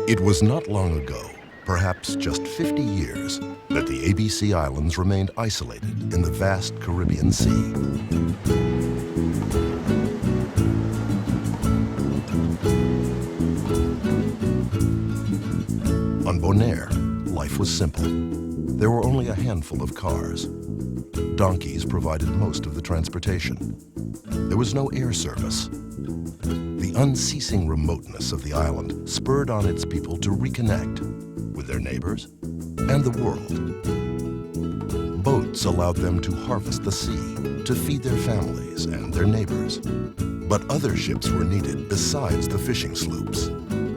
It was not long ago, perhaps just 50 years, that the ABC Islands remained isolated in the vast Caribbean Sea. On Bonaire, life was simple. There were only a handful of cars. Donkeys provided most of the transportation. There was no air service. The unceasing remoteness of the island spurred on its people to reconnect with their neighbors and the world. Boats allowed them to harvest the sea, to feed their families and their neighbors. But other ships were needed besides the fishing sloops,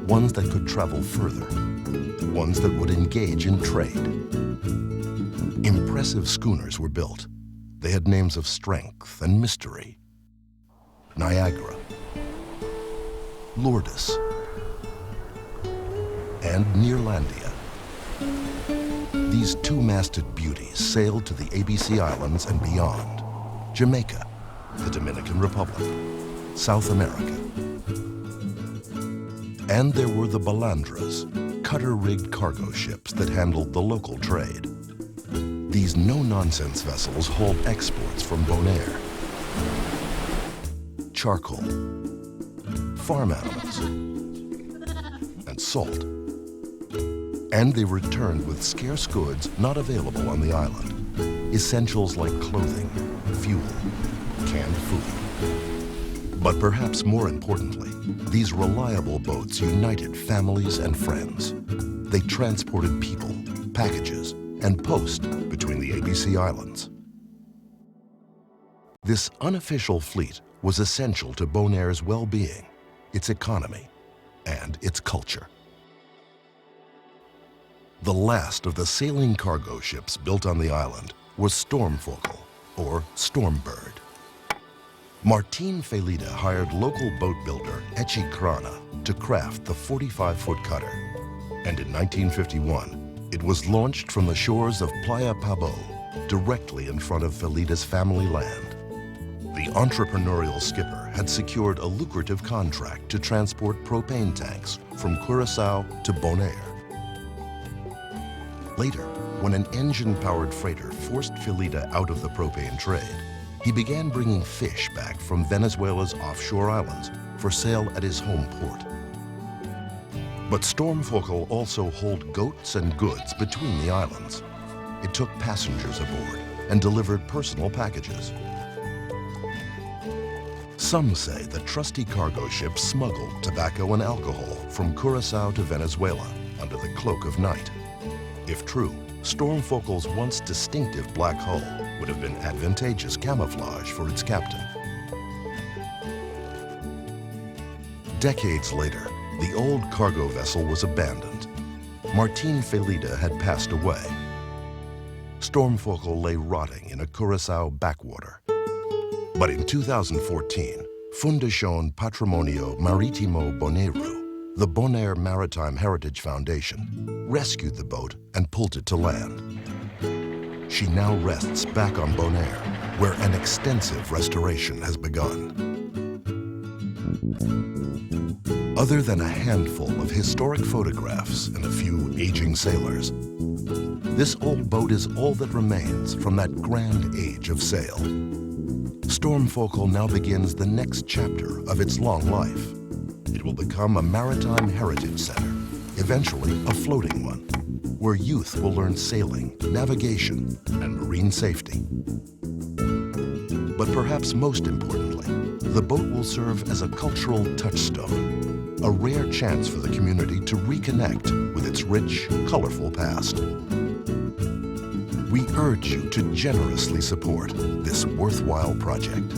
ones that could travel further, ones that would engage in trade. Impressive schooners were built. They had names of strength and mystery. Niagara, Lourdes, and Neerlandia. These two-masted beauties sailed to the ABC Islands and beyond. Jamaica, the Dominican Republic, South America. And there were the balandras, cutter-rigged cargo ships that handled the local trade. These no-nonsense vessels hauled exports from Bonaire. Charcoal, farm animals, and salt. And they returned with scarce goods not available on the island. Essentials like clothing, fuel, canned food. But perhaps more importantly, these reliable boats united families and friends. They transported people, packages, and post between the ABC Islands. This unofficial fleet was essential to Bonaire's well-being, its economy, and its culture. The last of the sailing cargo ships built on the island was Stormvogel, or Stormbird. Martin Felida hired local boat builder Echi Krana to craft the 45-foot cutter. And in 1951, it was launched from the shores of Playa Pabo, directly in front of Felida's family land. The entrepreneurial skipper had secured a lucrative contract to transport propane tanks from Curaçao to Bonaire. Later, when an engine-powered freighter forced Felida out of the propane trade, he began bringing fish back from Venezuela's offshore islands for sale at his home port. But Stormvogel also hauled goats and goods between the islands. It took passengers aboard and delivered personal packages. Some say the trusty cargo ship smuggled tobacco and alcohol from Curaçao to Venezuela under the cloak of night. If true, Stormvogel's once distinctive black hull would have been advantageous camouflage for its captain. Decades later, the old cargo vessel was abandoned. Martin Felida had passed away. Stormvogel lay rotting in a Curaçao backwater. But in 2014, Fundashon Patrimonio Marítimo Boneiru, the Bonaire Maritime Heritage Foundation, rescued the boat and pulled it to land. She now rests back on Bonaire, where an extensive restoration has begun. Other than a handful of historic photographs and a few aging sailors, this old boat is all that remains from that grand age of sail. Stormvogel now begins the next chapter of its long life. It will become a maritime heritage center, eventually a floating one, where youth will learn sailing, navigation, and marine safety. But perhaps most importantly, the boat will serve as a cultural touchstone, a rare chance for the community to reconnect with its rich, colorful past. We urge you to generously support this worthwhile project.